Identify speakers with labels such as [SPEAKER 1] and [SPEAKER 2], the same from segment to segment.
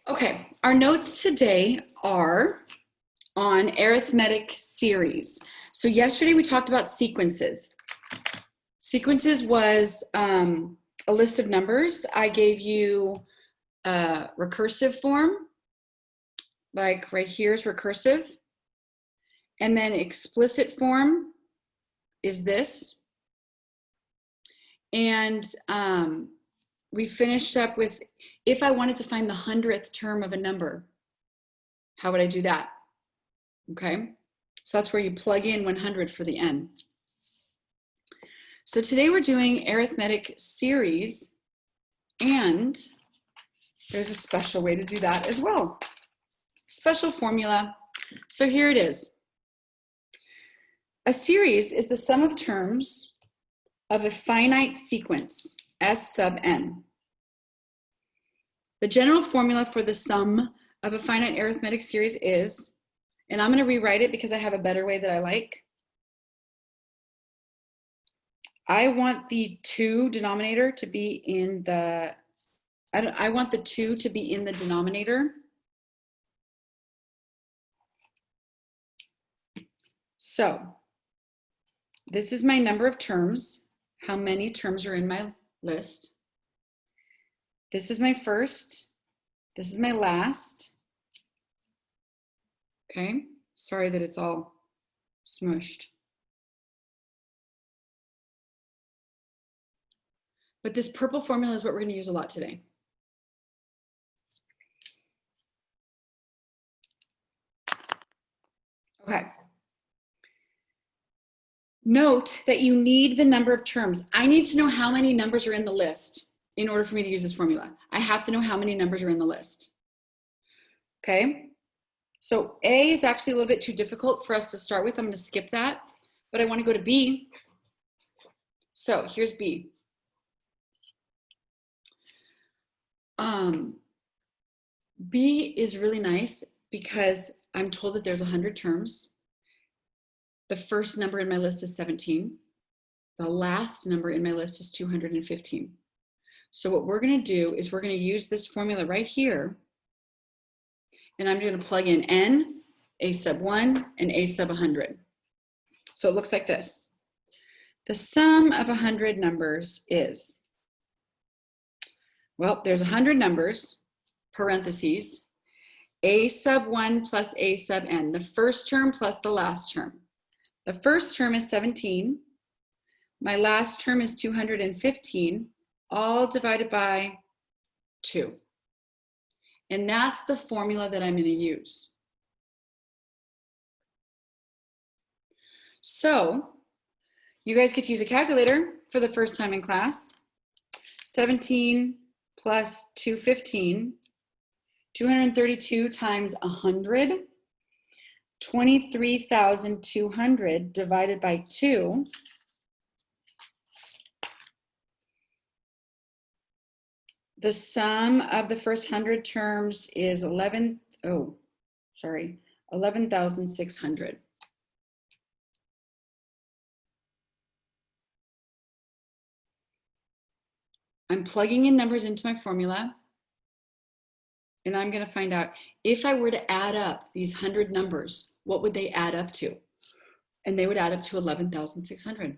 [SPEAKER 1] Okay, our notes today are on arithmetic series. So yesterday we talked about sequences. Sequences was a list of numbers. I gave you a recursive form, like right here is recursive. And then explicit form is this. And we finished up with, if I wanted to find the 100th term of a number, how would I do that? Okay, so that's where you plug in 100 for the n. So today we're doing arithmetic series, and there's a special way to do that as well. Special formula. So here it is. A series is the sum of terms of a finite sequence, S sub n. The general formula for the sum of a finite arithmetic series is, and I'm going to rewrite it because I have a better way that I like. I want the 2 denominator to be in the, I want the 2 to be in the denominator. So this is my number of terms, how many terms are in my list. This is my first, this is my last. Okay, sorry that it's all smushed. But this purple formula is what we're going to use a lot today. Okay. Note that you need the number of terms. I need to know how many numbers are in the list in order for me to use this formula. I have to know how many numbers are in the list. Okay. So A is actually a little bit too difficult for us to start with. I'm going to skip that, but I want to go to B. So here's B. B is really nice because I'm told that there's 100 terms. The first number in my list is 17. The last number in my list is 215. So what we're going to do is we're going to use this formula right here. And I'm going to plug in n, a sub 1, and a sub 100. So it looks like this. The sum of 100 numbers is, well, there's 100 numbers, parentheses, a sub 1 plus a sub n, the first term plus the last term. The first term is 17. My last term is 215, all divided by 2. And that's the formula that I'm going to use. So you guys get to use a calculator for the first time in class. 17 plus 215, 232 times 100, 23,200 divided by 2. The sum of the first 100 terms is 11,600. I'm plugging in numbers into my formula, and I'm going to find out if I were to add up these 100 numbers, what would they add up to? And they would add up to 11,600.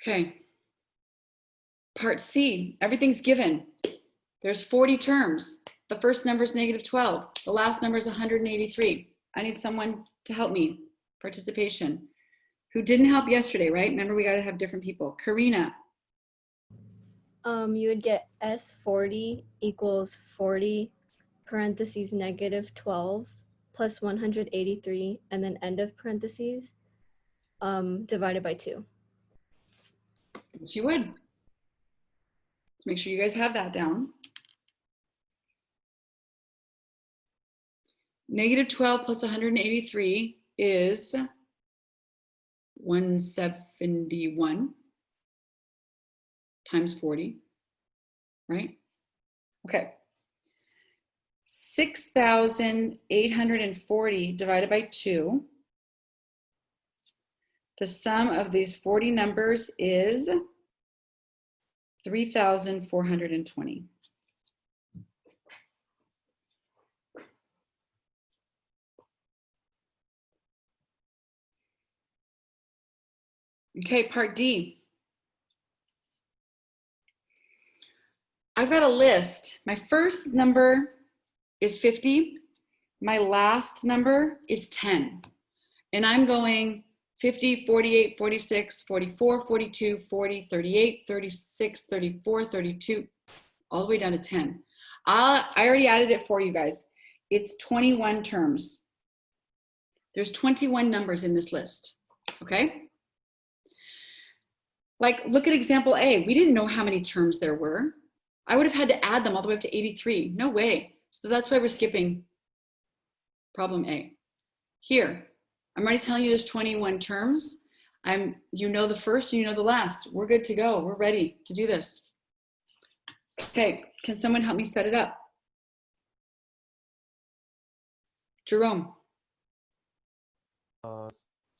[SPEAKER 1] Okay. Part C, everything's given. There's 40 terms. The first number is -12. The last number is 183. I need someone to help me. Participation. Who didn't help yesterday, right? Remember, we got to have different people. Karina.
[SPEAKER 2] You would get S40 equals 40 parentheses -12 plus 183 and then end of parentheses divided by 2.
[SPEAKER 1] Which you would. Let's make sure you guys have that down. -12 plus 183 is 171 times 40, right? Okay. 6,840 divided by 2 The sum of these 40 numbers is 3,420. Okay, part D. I've got a list. My first number is 50. My last number is 10. And I'm going 50, 48, 46, 44, 42, 40, 38, 36, 34, 32, all the way down to 10. I already added it for you guys. It's 21 terms. There's 21 numbers in this list, okay? Like, look at example A. We didn't know how many terms there were. I would have had to add them all the way up to 83. No way. So that's why we're skipping problem A. Here, I'm already telling you there's 21 terms. You know the first and you know the last. We're good to go. We're ready to do this. Okay, can someone help me set it up? Jerome.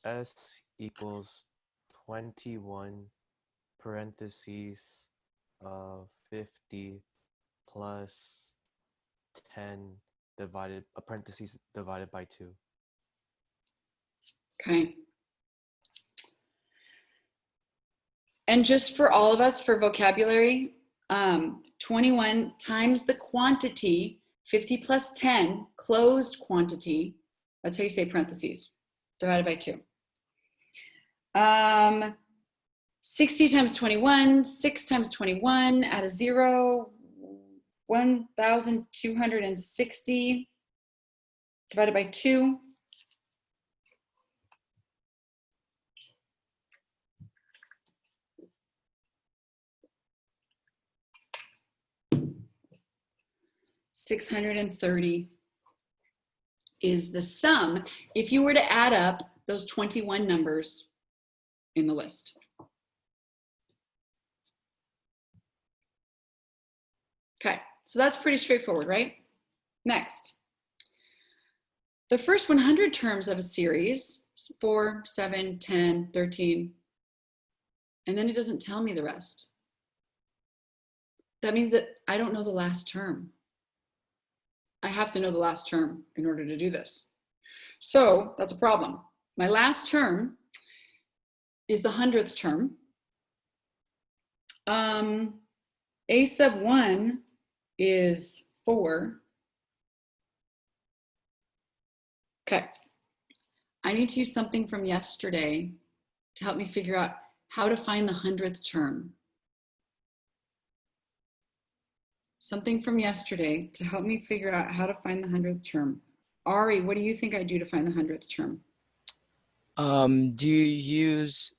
[SPEAKER 3] S equals 21 parentheses 50 plus 10 divided parentheses divided by 2.
[SPEAKER 1] Okay. And just for all of us, for vocabulary, 21 times the quantity, 50 plus 10, closed quantity, that's how you say parentheses, divided by 2. 60 times 21, 6 times 21, add a 0, 1,260 divided by 2. $630 is the sum if you were to add up those 21 numbers in the list. Okay, so that's pretty straightforward, right? Next, the first 100 terms of a series, 4, 7, 10, 13, and then it doesn't tell me the rest. That means that I don't know the last term. I have to know the last term in order to do this. So that's a problem. My last term is the 100th term. A sub 1 is 4. Okay. I need to use something from yesterday to help me figure out how to find the 100th term. Something from yesterday to help me figure out how to find the 100th term. Ari, what do you think I do to find the 100th term?
[SPEAKER 4] Do you use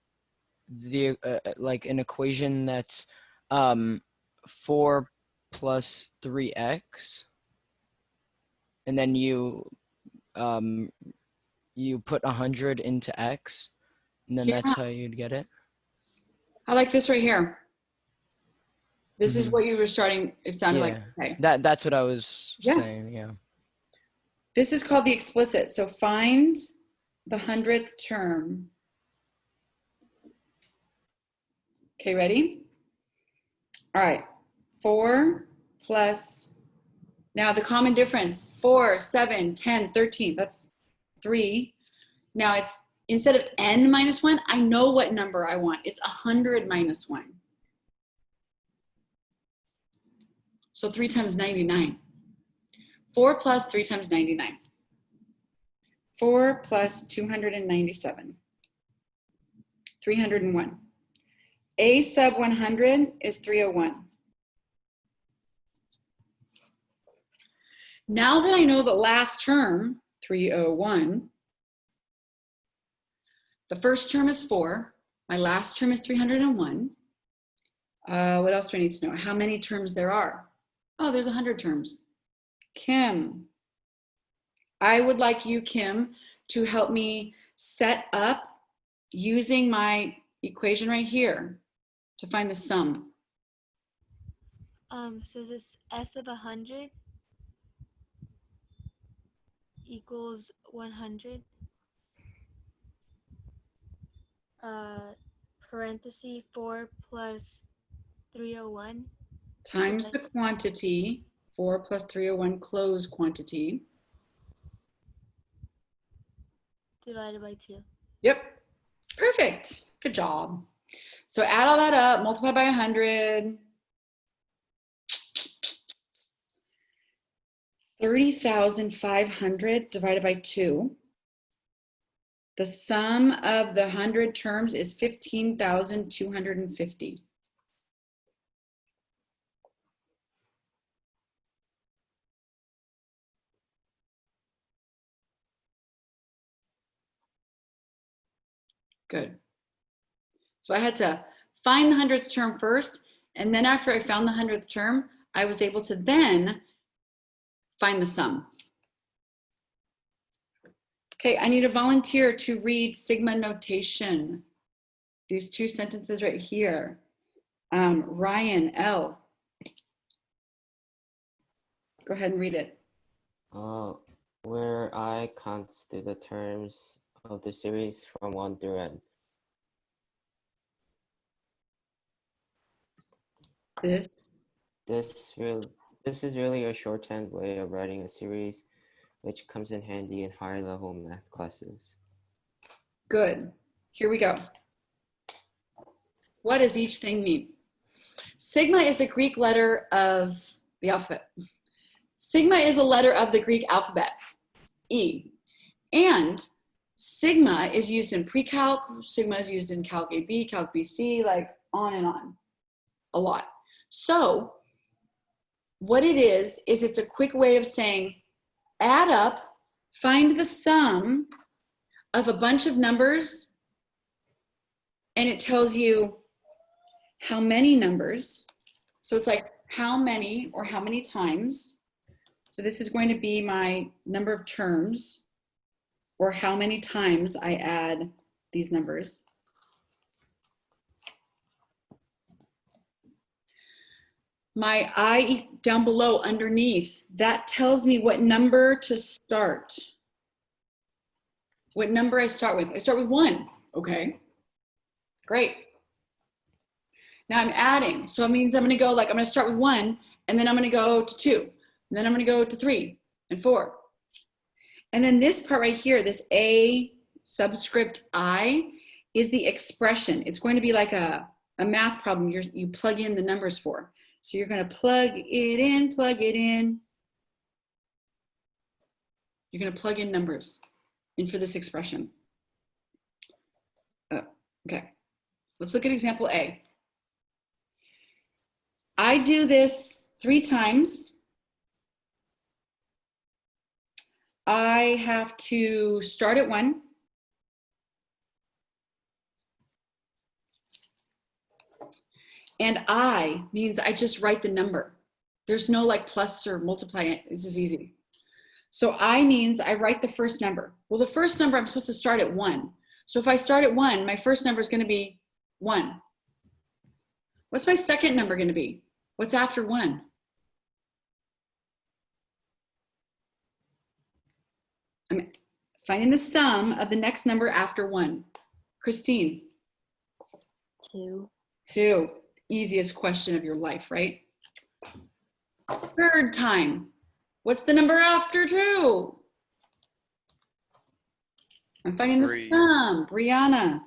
[SPEAKER 4] the like an equation that's 4 plus 3x, and then you put 100 into x, and then that's how you'd get it?
[SPEAKER 1] I like this right here. This is what you were starting, it sounded like. Okay.
[SPEAKER 4] That's what I was saying, yeah.
[SPEAKER 1] This is called the explicit. So find the 100th term. Okay, ready? All right, 4 plus, now the common difference, 4, 7, 10, 13, that's 3. Now it's, instead of n minus 1, I know what number I want. It's 100 minus 1. So 3 times 99. 4 plus 3 times 99. 4 plus 297. 301. A sub 100 is 301. Now that I know the last term, 301, the first term is 4. My last term is 301. What else do I need to know? How many terms there are? Oh, there's 100 terms. Kim, I would like you, Kim, to help me set up using my equation right here to find the sum.
[SPEAKER 5] So this S of 100 equals 100. parenthesis 4 plus 301
[SPEAKER 1] Times the quantity, 4 plus 301 close quantity.
[SPEAKER 5] divided by 2.
[SPEAKER 1] Yep, perfect. Good job. So add all that up, multiply by 100. 30,500 divided by 2. The sum of the 100 terms is 15,250. Good. So I had to find the 100th term first, and then after I found the 100th term, I was able to then find the sum. Okay, I need a volunteer to read sigma notation. These two sentences right here. Ryan L. Go ahead and read it.
[SPEAKER 6] Where I counts through the terms of the series from 1 through n.
[SPEAKER 1] This.
[SPEAKER 6] This is really a shorthand way of writing a series, which comes in handy in higher level math classes.
[SPEAKER 1] Good. Here we go. What does each thing mean? Sigma is a Greek letter of the alphabet. Sigma is a letter of the Greek alphabet, E. And sigma is used in pre-calc, sigma is used in calc AB, calc BC, like on and on, a lot. So what it is it's a quick way of saying, add up, find the sum of a bunch of numbers, and it tells you how many numbers. So it's like how many or how many times. So this is going to be my number of terms, or how many times I add these numbers. My I down below underneath, that tells me what number to start. What number I start with. I start with 1. Okay, great. Now I'm adding. So it means I'm going to go like, I'm going to start with 1, and then I'm going to go to 2, and then I'm going to go to 3 and 4. And then this part right here, this A subscript I, is the expression. It's going to be like a math problem you plug in the numbers for. So you're going to plug it in, plug it in. You're going to plug in numbers in for this expression. Okay, let's look at example A. I do this 3 times. I have to start at 1. And I means I just write the number. There's no like plus or multiply. This is easy. So I means I write the first number. Well, the first number I'm supposed to start at 1. So if I start at 1, my first number is going to be 1. What's my second number going to be? What's after 1? I'm finding the sum of the next number after 1. Christine.
[SPEAKER 2] 2.
[SPEAKER 1] 2. Easiest question of your life, right? Third time. What's the number after 2? I'm finding the sum. Brianna.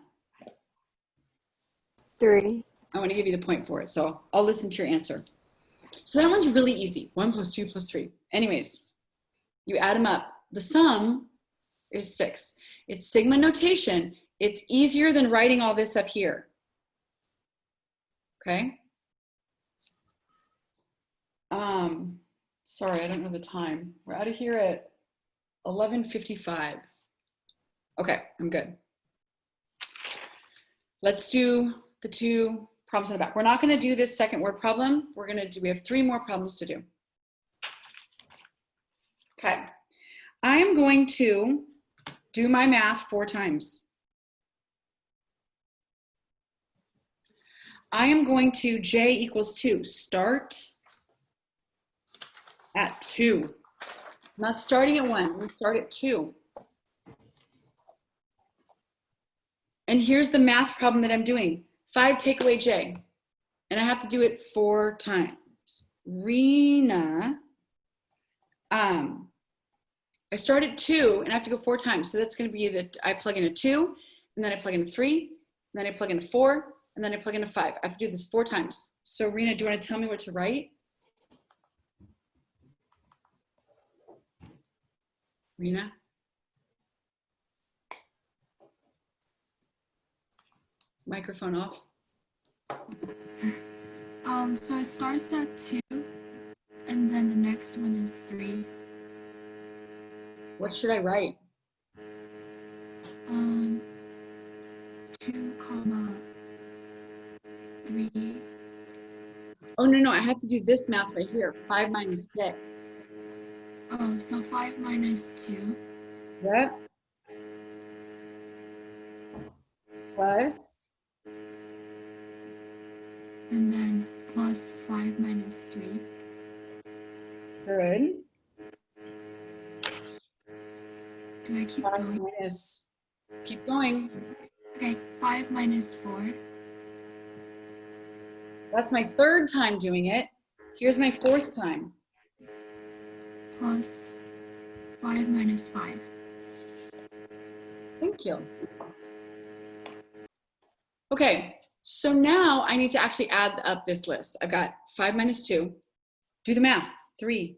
[SPEAKER 2] 3.
[SPEAKER 1] I want to give you the point for it, so I'll listen to your answer. So that one's really easy. 1 plus 2 plus 3. Anyways, you add them up. The sum is 6. It's sigma notation. It's easier than writing all this up here. Okay? Sorry, I don't know the time. We're out of here at 11:55. Okay, I'm good. Let's do the 2 problems in the back. We're not going to do this second word problem. We have 3 more problems to do. Okay. I am going to do my math 4 times. I am going to J equals 2. Start at 2. I'm not starting at 1. We start at 2. And here's the math problem that I'm doing. 5 take away J. And I have to do it 4 times. Rena, I start at 2 and I have to go 4 times. So that's going to be that I plug in a 2, and then I plug in a 3, and then I plug in a 4, and then I plug in a 5. I have to do this 4 times. So Rena, do you want to tell me what to write? Rena? Microphone off.
[SPEAKER 7] So it starts at 2, and then the next one is 3.
[SPEAKER 1] What should I write?
[SPEAKER 7] 2 comma 3.
[SPEAKER 1] Oh, no, I have to do this math right here. 5 minus J.
[SPEAKER 7] Oh, so 5 minus 2.
[SPEAKER 1] Yep. Plus.
[SPEAKER 7] And then plus 5 minus 3.
[SPEAKER 1] Good.
[SPEAKER 7] Do I keep
[SPEAKER 1] 5
[SPEAKER 7] going?
[SPEAKER 1] minus. Keep going.
[SPEAKER 7] Okay, 5 minus 4.
[SPEAKER 1] That's my 3rd time doing it. Here's my 4th time.
[SPEAKER 7] Plus 5 minus 5.
[SPEAKER 1] Thank you. Okay, so now I need to actually add up this list. I've got 5 minus 2. Do the math. 3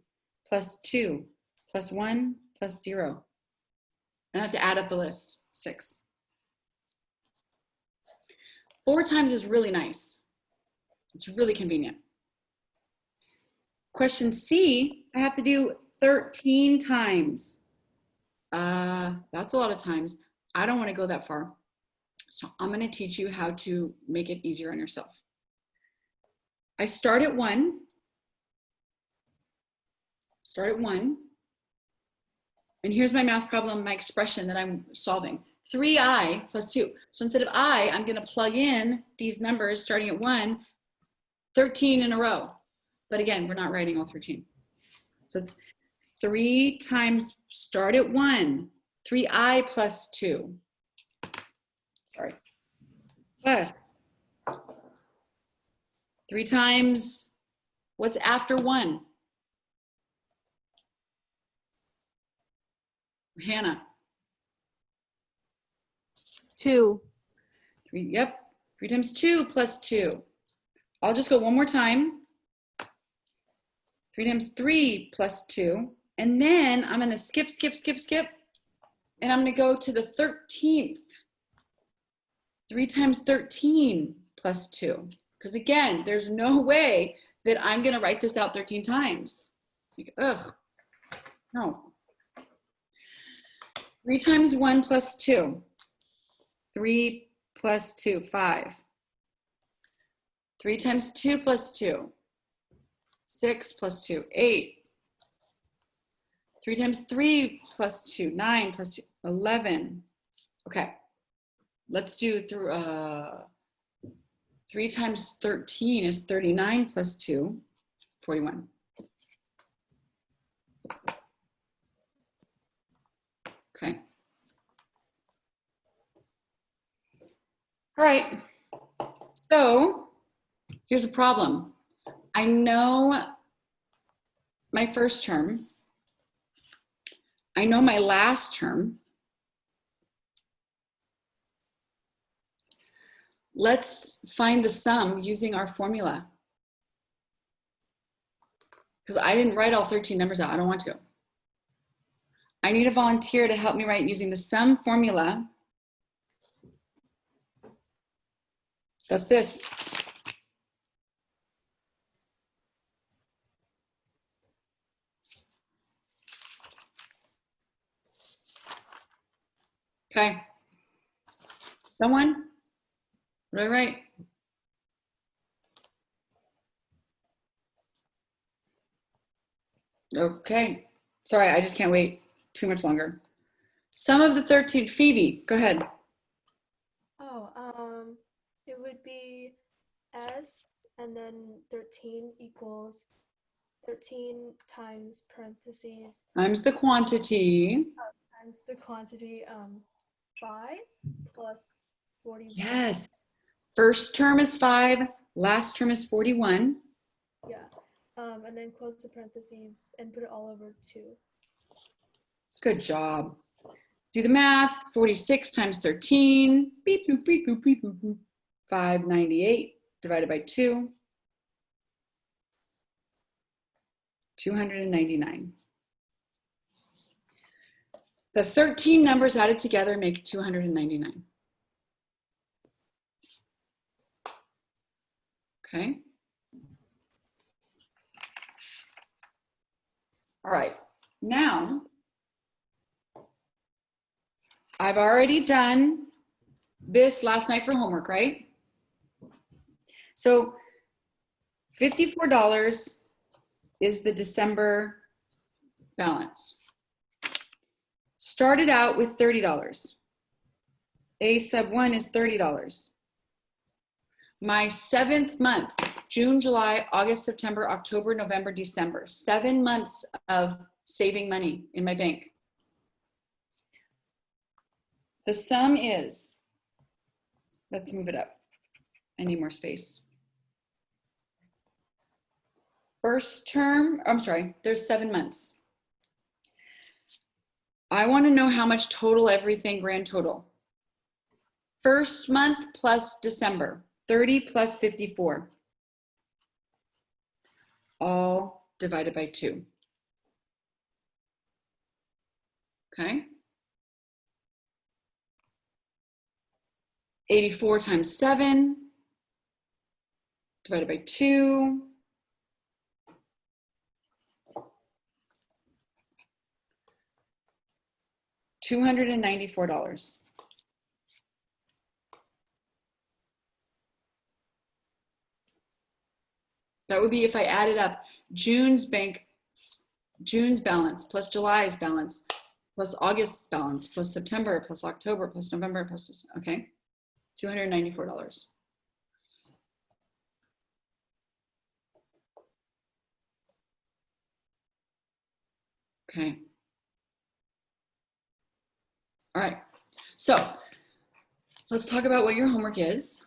[SPEAKER 1] plus 2 plus 1 plus 0. And I have to add up the list. 6. 4 times is really nice. It's really convenient. Question C, I have to do 13 times. That's a lot of times. I don't want to go that far. So I'm going to teach you how to make it easier on yourself. I start at 1. And here's my math problem, my expression that I'm solving. 3i plus 2. So instead of I, I'm going to plug in these numbers starting at 1, 13 in a row. But again, we're not writing all 13. So it's 3 times, start at 1, 3i plus 2. Sorry. Plus 3 times, what's after 1? Hannah.
[SPEAKER 8] 2.
[SPEAKER 1] 3, yep. 3 times 2 plus 2. I'll just go one more time. 3 times 3 plus 2. And then I'm going to skip. And I'm going to go to the 13th. 3 times 13 plus 2. Because again, there's no way that I'm going to write this out 13 times. Like, ugh. No. 3 times 1 plus 2. 3 plus 2, 5. 3 times 2 plus 2. 6 plus 2, 8. 3 times 3 plus 2, 9 plus 2, 11. Okay, let's do through 3 times 13 is 39 plus 2, 41. Okay. All right, so here's a problem. I know my first term. I know my last term. Let's find the sum using our formula. Because I didn't write all 13 numbers out. I don't want to. I need a volunteer to help me write using the sum formula. That's this. Okay. Someone? What do I write? Okay. Sorry, I just can't wait too much longer. Sum of the 13, Phoebe, go ahead.
[SPEAKER 5] It would be S and then 13 equals 13 times parentheses
[SPEAKER 1] Times the quantity.
[SPEAKER 5] times the quantity 5 plus 41.
[SPEAKER 1] Yes. First term is 5, last term is 41.
[SPEAKER 5] Yeah. And then close the parentheses and put it all over 2.
[SPEAKER 1] Good job. Do the math. 46 times 13. Beep, boop, beep, boop, beep, boop, boop. 598 divided by 2. 299. The 13 numbers added together make 299. Okay. All right. Now, I've already done this last night for homework, right? So $54 is the December balance. Started out with $30. A sub 1 is $30. My 7th month, June, July, August, September, October, November, December, 7 months of saving money in my bank. The sum is, let's move it up. I need more space. First term, I'm sorry, there's 7 months. I want to know how much total everything, grand total. First month plus December, 30 plus 54. All divided by 2. Okay. 84 times 7 divided by 2. $294. That would be if I added up June's balance plus July's balance plus August's balance plus September plus October plus November plus, okay, $294. Okay. All right, so let's talk about what your homework is.